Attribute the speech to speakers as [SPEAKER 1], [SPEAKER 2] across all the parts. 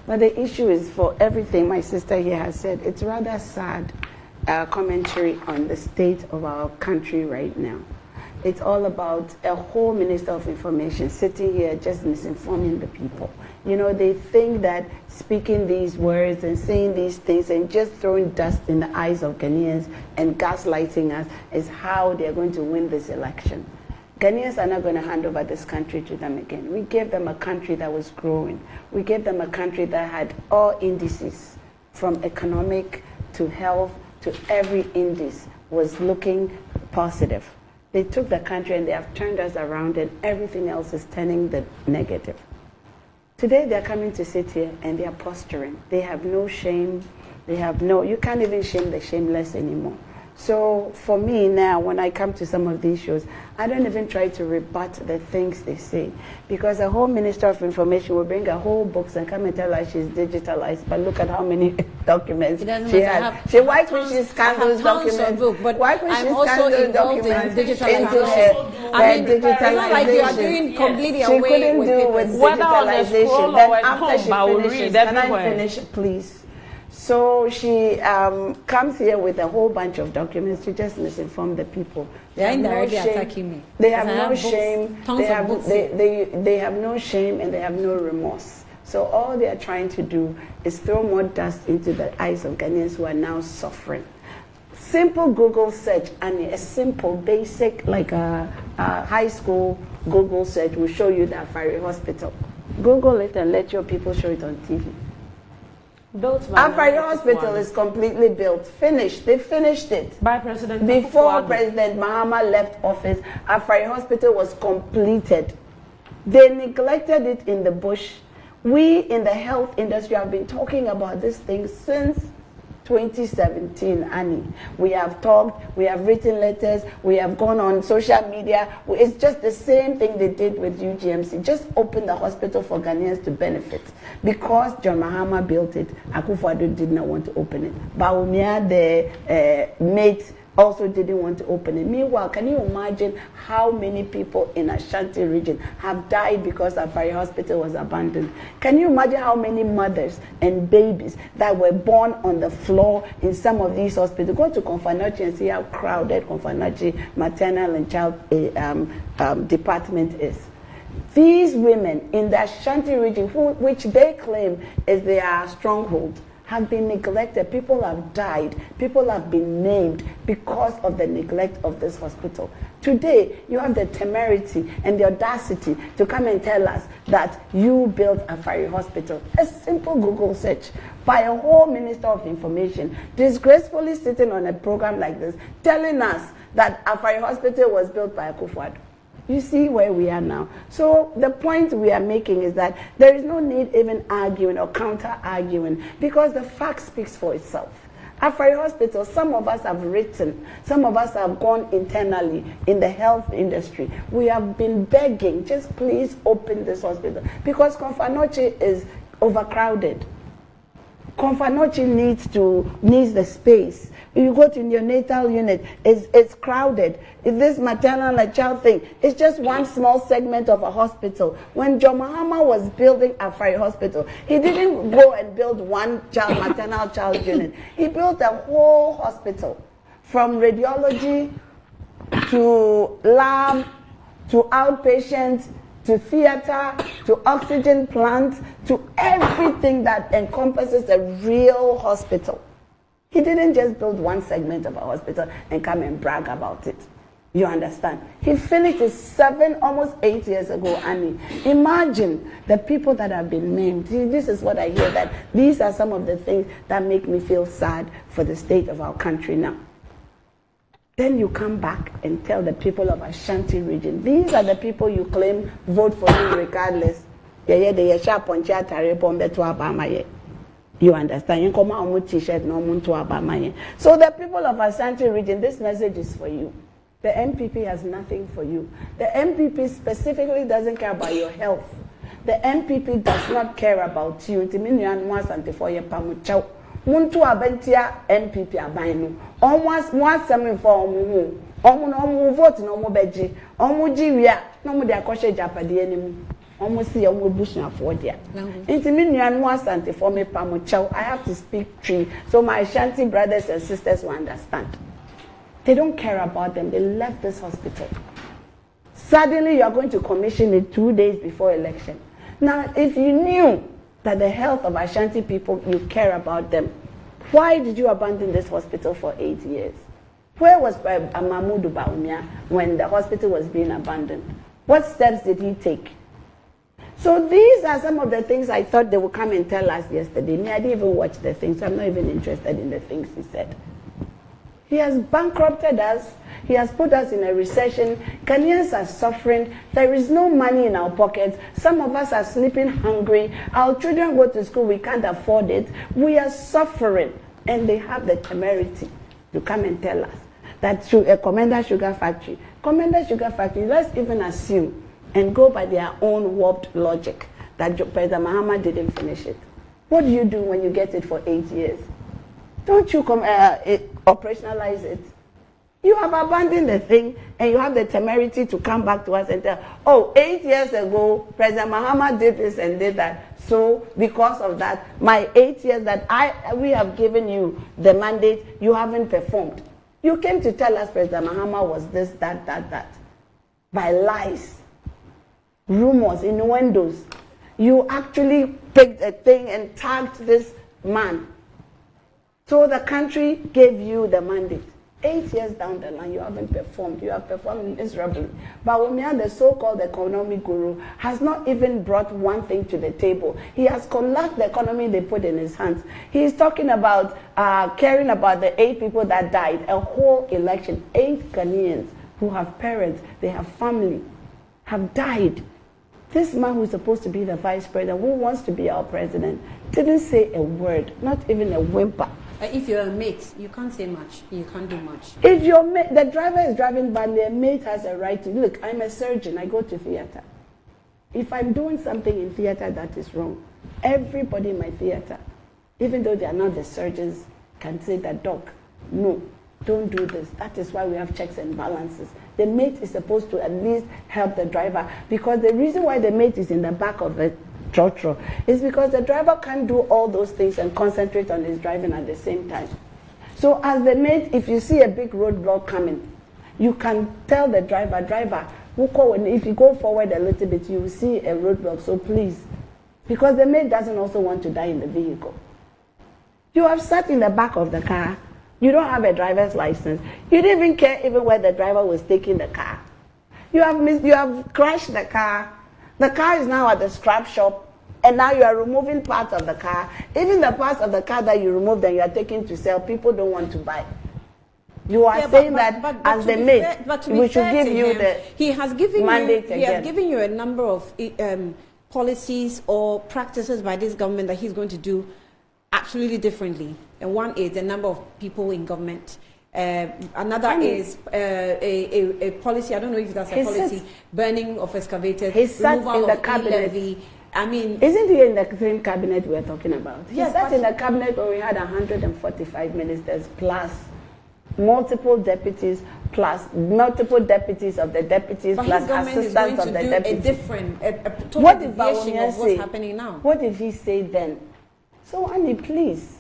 [SPEAKER 1] But the issue is, for everything my sister here has said, it's rather sad commentary on the state of our country right now. It's all about a whole Minister of Information sitting here just misinforming the people. You know, they think that speaking these words and saying these things and just throwing dust in the eyes of Ghanaians and gaslighting us is how they're going to win this election. Ghanaians are not going to hand over this country to them again. We gave them a country that was growing. We gave them a country that had all indices, from economic to health to every index was looking positive. They took the country and they have turned us around, and everything else is turning the negative. Today they're coming to sit here and they are posturing. They have no shame. You can't even shame the shameless anymore. So for me now, when I come to some of these shows, I don't even try to rebut the things they say, because a whole Minister of Information will bring a whole books and come and tell us she's digitalized, but look at how many documents she has. Why could she scan those documents? Why could she scan those documents into her digitalization?
[SPEAKER 2] It's not like you are doing completely away with
[SPEAKER 1] couldn't do with digitalization. Then after she finishes, can I finish, please? So she comes here with a whole bunch of documents to just misinform the people.
[SPEAKER 2] They are indirectly attacking me.
[SPEAKER 1] They have no shame. They have no shame and they have no remorse. So all they are trying to do is throw more dust into the eyes of Ghanaians who are now suffering. Simple Google search, and a simple, basic, like a high school Google search will show you the Afari Hospital. Google it and let your people show it on TV. Afari Hospital is completely built, finished. They finished it
[SPEAKER 3] by President
[SPEAKER 1] before President Mahama left office. Afari Hospital was completed. They neglected it in the bush. We in the health industry have been talking about this thing since 2017, Annie. We have talked, we have written letters, we have gone on social media. It's just the same thing they did with UGMC. Just open the hospital for Ghanaians to benefit. Because John Mahama built it, Akufo-Addo did not want to open it. Bawumia, the mate, also didn't want to open it. Meanwhile, can you imagine how many people in Ashanti region have died because Afari Hospital was abandoned? Can you imagine how many mothers and babies that were born on the floor in some of these hospitals? Go to Konfanochi and see how crowded Konfanochi maternal and child department is. These women in the Ashanti region, which they claim is their stronghold, have been neglected. People have died. People have been named because of the neglect of this hospital. Today, you have the temerity and the audacity to come and tell us that you built Afari Hospital. A simple Google search by a whole Minister of Information, disgracefully sitting on a program like this, telling us that Afari Hospital was built by Akufo-Addo. You see where we are now. So the point we are making is that there is no need even arguing or counter-arguing, because the fact speaks for itself. Afari Hospital, some of us have written, some of us have gone internally in the health industry. We have been begging, just please open this hospital, because Konfanochi is overcrowded. Konfanochi needs the space. You go to your natal unit, it's crowded. This maternal and child thing, it's just one small segment of a hospital. When John Mahama was building Afari Hospital, he didn't go and build one maternal child unit. He built a whole hospital, from radiology to lab to outpatients to theater, to oxygen plant, to everything that encompasses a real hospital. He didn't just build one segment of a hospital and come and brag about it. You understand? He finished it almost 8 years ago, Annie. Imagine the people that have been named. This is what I hear, that these are some of the things that make me feel sad for the state of our country now. Then you come back and tell the people of Ashanti region, these are the people you claim vote for you regardless. You understand? So the people of Ashanti region, this message is for you. The NPP has nothing for you. The NPP specifically doesn't care about your health. The NPP does not care about you. Muntu abentia NPP abanu. Once some for omu vote no mo beji. Omu jiwia no mo de akoshe japade animu. almost see almost bushing for there. Intimate and one Ashanti for me, Pamuchau. I have to speak tree so my Ashanti brothers and sisters will understand. They don't care about them. They left this hospital. Suddenly, you are going to commission it 2 days before election. Now, if you knew that the health of Ashanti people, you care about them, why did you abandon this hospital for 8 years? Where was Mahmoud Bawumia when the hospital was being abandoned? What steps did he take? So these are some of the things I thought they would come and tell us yesterday. Me, I didn't even watch the things, so I'm not even interested in the things he said. He has bankrupted us. He has put us in a recession. Ghanaians are suffering. There is no money in our pockets. Some of us are sleeping hungry. Our children go to school. We can't afford it. We are suffering. And they have the temerity to come and tell us that through a Commander Sugar Factory. Commander Sugar Factory, let's even assume and go by their own warped logic that President Mahama didn't finish it. What do you do when you get it for 8 years? Don't you operationalize it? You have abandoned the thing and you have the temerity to come back to us and tell, oh, 8 years ago, President Mahama did this and did that. So because of that, my 8 years that we have given you the mandate, you haven't performed. You came to tell us President Mahama was this, that. By lies, rumors, innuendos. You actually picked a thing and tagged this man. So the country gave you the mandate. 8 years down the line, you haven't performed. You have performed miserably. But Bawumia, the so-called economic guru, has not even brought one thing to the table. He has collapsed the economy they put in his hands. He is talking about caring about the 8 people that died. A whole election. 8 Ghanaians who have parents, they have family, have died. This man who is supposed to be the vice president, who wants to be our president, didn't say a word, not even a whimper.
[SPEAKER 2] If you're a mate, you can't say much. You can't do much.
[SPEAKER 1] If your mate, the driver is driving badly, a mate has a right to, look, I'm a surgeon, I go to theater. If I'm doing something in theater that is wrong, everybody in my theater, even though they are not the surgeons, can say that, doc, no, don't do this. That is why we have checks and balances. The mate is supposed to at least help the driver, because the reason why the mate is in the back of the trotro is because the driver can't do all those things and concentrate on his driving at the same time. So as the mate, if you see a big roadblock coming, you can tell the driver, if you go forward a little bit, you will see a roadblock, so please. Because the mate doesn't also want to die in the vehicle. You have sat in the back of the car. You don't have a driver's license. You didn't even care even where the driver was taking the car. You have crashed the car. The car is now at the scrap shop, and now you are removing parts of the car. Even the parts of the car that you removed and you are taking to sell, people don't want to buy. You are saying that as the mate, we should give you the mandate again.
[SPEAKER 2] He has given you a number of policies or practices by this government that he's going to do absolutely differently. And one is the number of people in government. Another is a policy, I don't know if that's a policy, burning of excavators,
[SPEAKER 1] he sat in the cabinet. Isn't he in the same cabinet we're talking about? He sat in the cabinet where we had 145 ministers plus multiple deputies plus multiple deputies of the deputies
[SPEAKER 2] but
[SPEAKER 1] plus assistants of the deputies. What did Bawumia say?
[SPEAKER 2] What's happening now?
[SPEAKER 1] What did he say then? So Annie, please.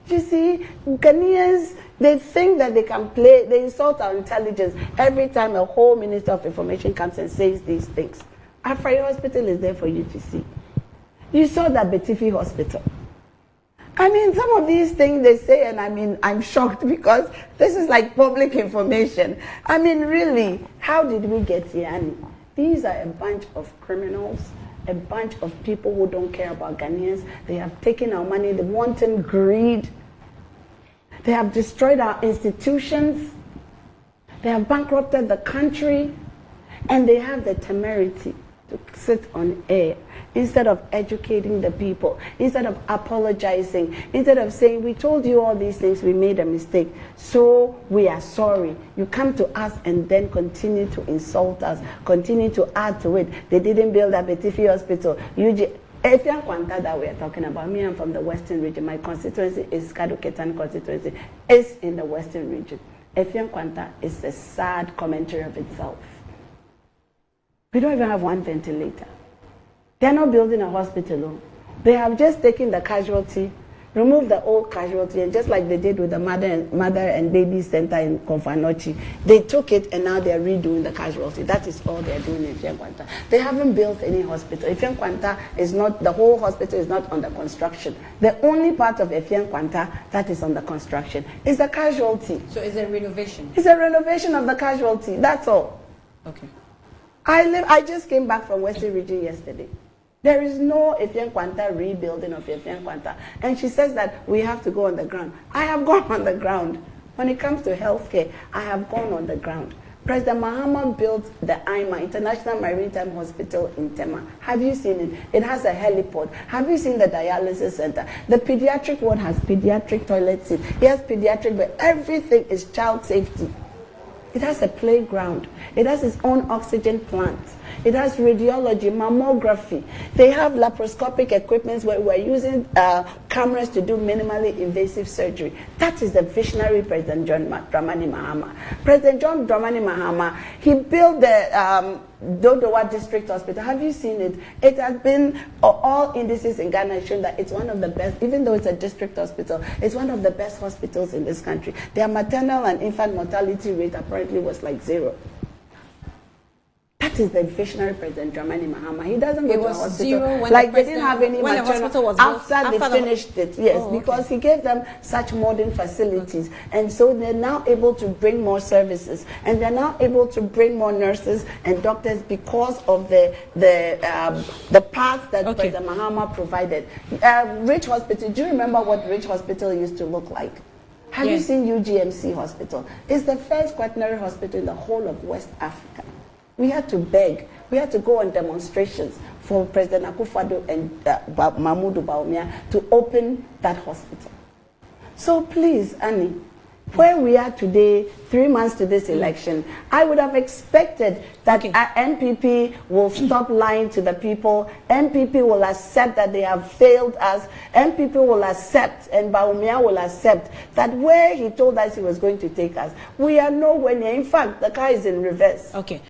[SPEAKER 1] You see, Ghanaians, they think that they can play, they insult our intelligence every time a whole Minister of Information comes and says these things. Afari Hospital is there for you to see. You saw that Betifi Hospital. Some of these things they say, and I'm shocked because this is like public information. Really, how did we get here, Annie? These are a bunch of criminals, a bunch of people who don't care about Ghanaians. They have taken our money, the wanton greed. They have destroyed our institutions. They have bankrupted the country. And they have the temerity to sit on air instead of educating the people, instead of apologizing, instead of saying, we told you all these things, we made a mistake, so we are sorry. You come to us and then continue to insult us, continue to add to it. They didn't build a Betifi Hospital. Efian Kwanta that we are talking about, me, I'm from the Western region. My constituency is Kaduketan constituency. It's in the Western region. Efian Kwanta is a sad commentary of itself. We don't even have one ventilator. They're not building a hospital. They have just taken the casualty, removed the old casualty, and just like they did with the mother and baby center in Konfanochi, they took it and now they're redoing the casualty. That is all they're doing in Fiankwanta. They haven't built any hospital. Fiankwanta is not, the whole hospital is not under construction. The only part of Fiankwanta that is under construction is the casualty.
[SPEAKER 2] So it's a renovation?
[SPEAKER 1] It's a renovation of the casualty. That's all.
[SPEAKER 2] Okay.
[SPEAKER 1] I just came back from Western Region yesterday. There is no Fiankwanta rebuilding of Fiankwanta. And she says that we have to go on the ground. I have gone on the ground. When it comes to healthcare, I have gone on the ground. President Mahama built the IMA, International Maritime Hospital in Tema. Have you seen it? It has a heliport. Have you seen the dialysis center? The pediatric ward has pediatric toilet seats. It has pediatric, but everything is child safety. It has a playground. It has its own oxygen plant. It has radiology, mammography. They have laparoscopic equipment where we're using cameras to do minimally invasive surgery. That is the visionary President John Dramani Mahama. President John Dramani Mahama, he built the Dodowa District Hospital. Have you seen it? It has been, all indices in Ghana show that it's one of the best, even though it's a district hospital, it's one of the best hospitals in this country. Their maternal and infant mortality rate apparently was like 0. That is the visionary President Dramani Mahama. He doesn't go to a hospital.
[SPEAKER 2] 0 when
[SPEAKER 1] like they didn't have any
[SPEAKER 2] when
[SPEAKER 1] maternal
[SPEAKER 2] the hospital was
[SPEAKER 1] after they finished it. Yes,
[SPEAKER 2] okay.
[SPEAKER 1] Because he gave them such modern facilities. And so they're now able to bring more services. And they're now able to bring more nurses and doctors because of the path that President Mahama provided. Rich Hospital, do you remember what Rich Hospital used to look like? Have you seen UGMC Hospital? It's the first quaternary hospital in the whole of West Africa. We had to beg. We had to go on demonstrations for President Akufo-Addo and Mahmoud Bawumia to open that hospital. So please, Annie, where we are today, 3 months to this election, I would have expected that NPP will stop lying to the people. NPP will accept that they have failed us. NPP will accept, and Bawumia will accept, that where he told us he was going to take us, we are nowhere near. In fact, the car is in reverse.
[SPEAKER 2] Okay.